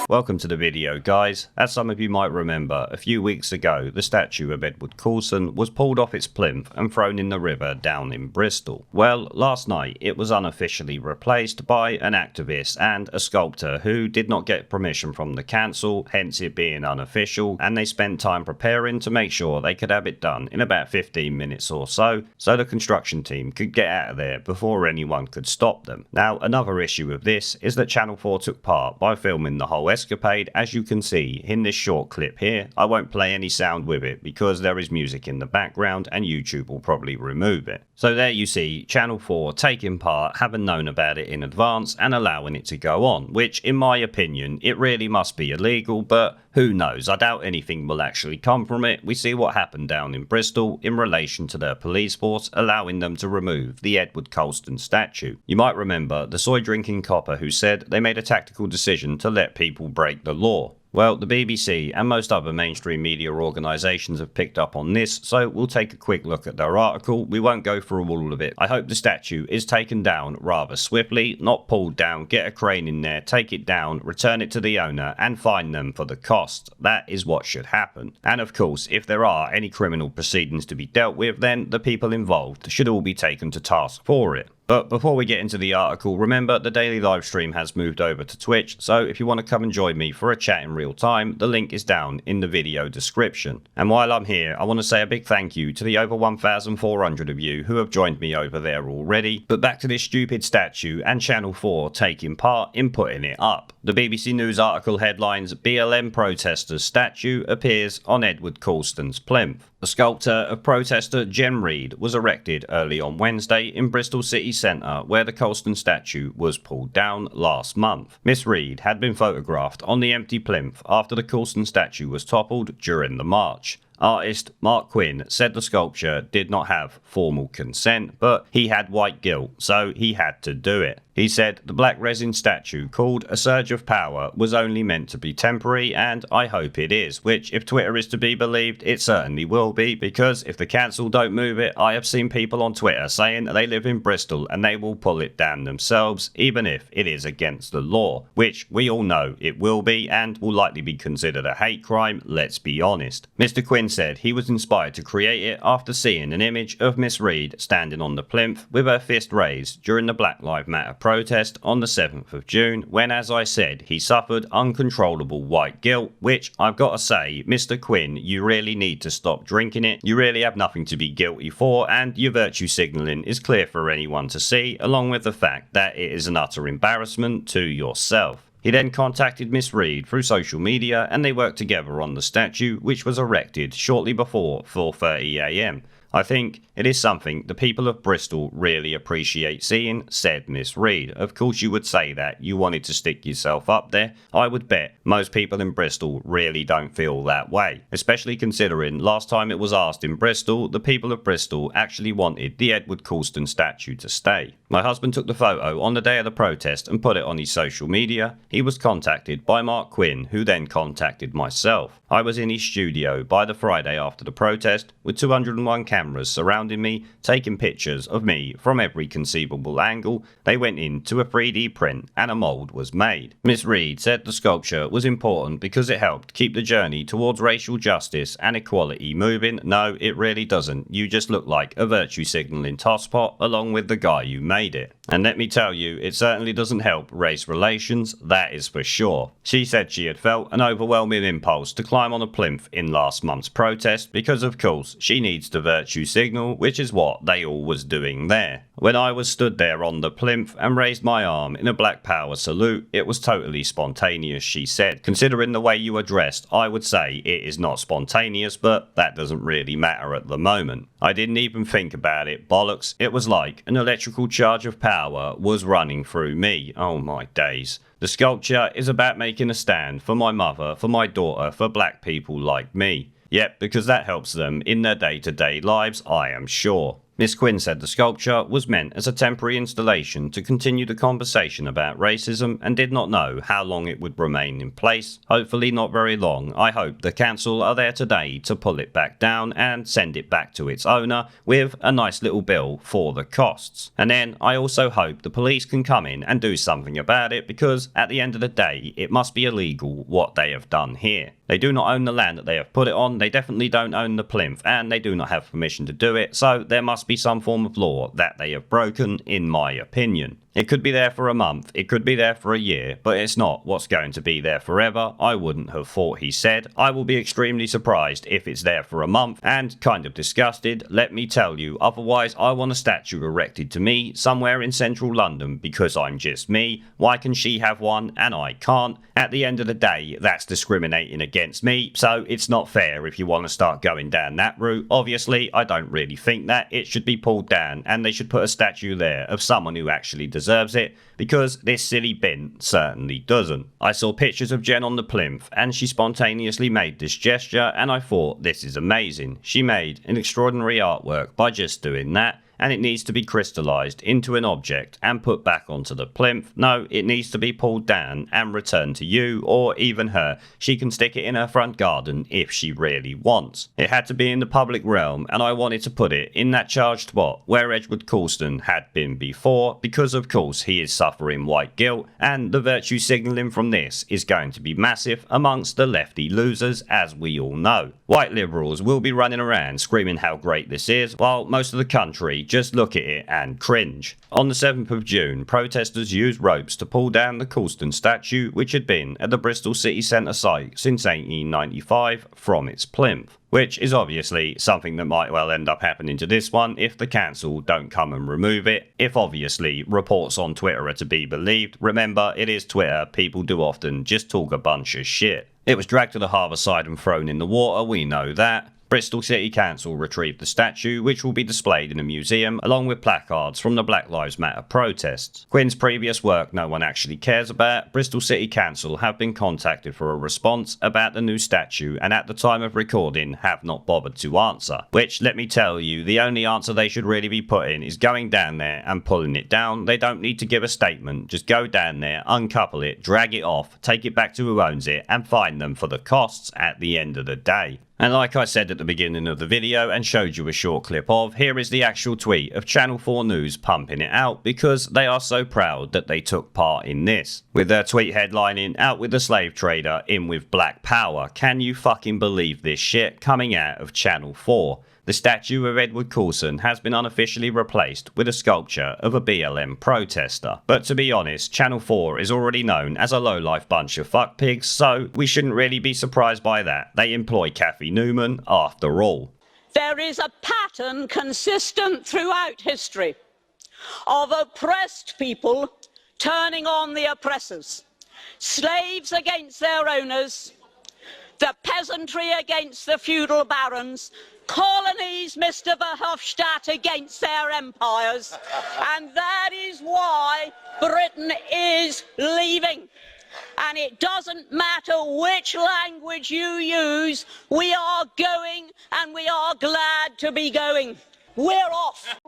Welcome to the video, guys. As some of you might remember, a few weeks ago the statue of Edward Colston was pulled off its plinth and thrown in the river down in Bristol. Well, last night it was unofficially replaced by an activist and a sculptor who did not get permission from the council, hence it being unofficial, and they spent time preparing to make sure they could have it done in about 15 minutes or so the construction team could get out of there before anyone could stop them. Now, another issue of this is that Channel 4 took part by filming the whole escapade, as you can see in this short clip here. I won't play any sound with it because there is music in the background and YouTube will probably remove it. So there you see Channel 4 taking part, having known about it in advance and allowing it to go on, which in my opinion it really must be illegal, but who knows, I doubt anything will actually come from it. We see what happened down in Bristol in relation to their police force allowing them to remove the Edward Colston statue. You might remember the soy drinking copper who said they made a tactical decision to let people break the law. Well, the BBC and most other mainstream media organisations have picked up on this, so we'll take a quick look at their article. We won't go through all of it. I hope the statue is taken down rather swiftly, not pulled down, get a crane in there, take it down, return it to the owner and fine them for the cost. That is what should happen. And of course, if there are any criminal proceedings to be dealt with, then the people involved should all be taken to task for it. But before we get into the article, remember the daily live stream has moved over to Twitch, so if you want to come and join me for a chat in real time, the link is down in the video description. And while I'm here, I want to say a big thank you to the over 1,400 of you who have joined me over there already. But back to this stupid statue and Channel 4 taking part in putting it up. The BBC News article headlines, BLM protesters statue appears on Edward Colston's plinth. The sculpture of protester Jen Reid was erected early on Wednesday in Bristol city centre, where the Colston statue was pulled down last month. Miss Reid had been photographed on the empty plinth after the Colston statue was toppled during the march. Artist Mark Quinn said the sculpture did not have formal consent, but he had white guilt, so he had to do it. He said the black resin statue called A Surge of Power was only meant to be temporary, and I hope it is, which if Twitter is to be believed, it certainly will be, because if the council don't move it, I have seen people on Twitter saying that they live in Bristol and they will pull it down themselves, even if it is against the law, which we all know it will be and will likely be considered a hate crime, let's be honest. Mr. Quinn said he was inspired to create it after seeing an image of Miss Reid standing on the plinth with her fist raised during the Black Lives Matter protest on the 7th of June, when, as I said, he suffered uncontrollable white guilt, which I've got to say, Mr. Quinn, you really need to stop drinking it. You really have nothing to be guilty for, and your virtue signalling is clear for anyone to see, along with the fact that it is an utter embarrassment to yourself. He then contacted Miss Reid through social media and they worked together on the statue, which was erected shortly before 4:30 AM. I think it is something the people of Bristol really appreciate seeing, said Miss Reid. Of course you would say that, you wanted to stick yourself up there. I would bet most people in Bristol really don't feel that way, especially considering last time it was asked in Bristol, the people of Bristol actually wanted the Edward Colston statue to stay. My husband took the photo on the day of the protest and put it on his social media. He was contacted by Mark Quinn, who then contacted myself. I was in his studio by the Friday after the protest with 201 cameras surrounding me, taking pictures of me from every conceivable angle. They went into a 3D print and a mould was made. Miss Reid said the sculpture was important because it helped keep the journey towards racial justice and equality moving. No, it really doesn't. You just look like a virtue signalling tosspot along with the guy you made it. And let me tell you, it certainly doesn't help race relations, that is for sure. She said she had felt an overwhelming impulse to climb on a plinth in last month's protest because of course she needs to virtue signal, which is what they all was doing there. When I was stood there on the plinth and raised my arm in a Black Power salute, it was totally spontaneous, she said. Considering the way you were dressed, I would say it is not spontaneous, but that doesn't really matter at the moment. I didn't even think about it, bollocks. It was like an electrical charge of power was running through me. Oh my days. The sculpture is about making a stand for my mother, for my daughter, for black people like me. Yep, because that helps them in their day-to-day lives, I am sure. Miss Quinn said the sculpture was meant as a temporary installation to continue the conversation about racism and did not know how long it would remain in place. Hopefully not very long. I hope the council are there today to pull it back down and send it back to its owner with a nice little bill for the costs. And then I also hope the police can come in and do something about it, because at the end of the day it must be illegal what they have done here. They do not own the land that they have put it on, they definitely don't own the plinth, and they do not have permission to do it, so there must be some form of law that they have broken, in my opinion. It could be there for a month, it could be there for a year, but it's not what's going to be there forever, I wouldn't have thought, he said. I will be extremely surprised if it's there for a month, and kind of disgusted, let me tell you. Otherwise, I want a statue erected to me somewhere in central London, because I'm just me. Why can she have one and I can't? At the end of the day, that's discriminating against me, so it's not fair if you want to start going down that route. Obviously, I don't really think that. It should be pulled down, and they should put a statue there of someone who actually deserves it, because this silly bin certainly doesn't. I saw pictures of Jen on the plinth, and she spontaneously made this gesture, and I thought, this is amazing. She made an extraordinary artwork by just doing that, and it needs to be crystallised into an object and put back onto the plinth. No, it needs to be pulled down and returned to you, or even her. She can stick it in her front garden if she really wants. It had to be in the public realm, and I wanted to put it in that charged spot where Edward Colston had been before, because of course he is suffering white guilt, and the virtue signalling from this is going to be massive amongst the lefty losers, as we all know. White liberals will be running around screaming how great this is, while most of the country just look at it and cringe. On the 7th of June, protesters used ropes to pull down the Colston statue, which had been at the Bristol city centre site since 1895, from its plinth. Which is obviously something that might well end up happening to this one if the council don't come and remove it. If obviously reports on Twitter are to be believed. Remember, it is Twitter, people do often just talk a bunch of shit. It was dragged to the harbour side and thrown in the water, we know that. Bristol City Council retrieved the statue, which will be displayed in a museum, along with placards from the Black Lives Matter protests. Quinn's previous work no one actually cares about. Bristol City Council have been contacted for a response about the new statue, and at the time of recording have not bothered to answer. Which, let me tell you, the only answer they should really be putting is going down there and pulling it down. They don't need to give a statement, just go down there, uncouple it, drag it off, take it back to who owns it, and fine them for the costs at the end of the day. And like I said at the beginning of the video and showed you a short clip of, here is the actual tweet of Channel 4 News pumping it out, because they are so proud that they took part in this. With their tweet headlining, "Out with the slave trader, in with black power." Can you fucking believe this shit coming out of Channel 4? The statue of Edward Colston has been unofficially replaced with a sculpture of a BLM protester. But to be honest, Channel 4 is already known as a low-life bunch of fuckpigs, so we shouldn't really be surprised by that. They employ Kathy Newman after all. There is a pattern consistent throughout history of oppressed people turning on the oppressors. Slaves against their owners, the peasantry against the feudal barons, colonies, Mr. Verhofstadt, against their empires. And that is why Britain is leaving. And it doesn't matter which language you use, we are going, and we are glad to be going. We're off.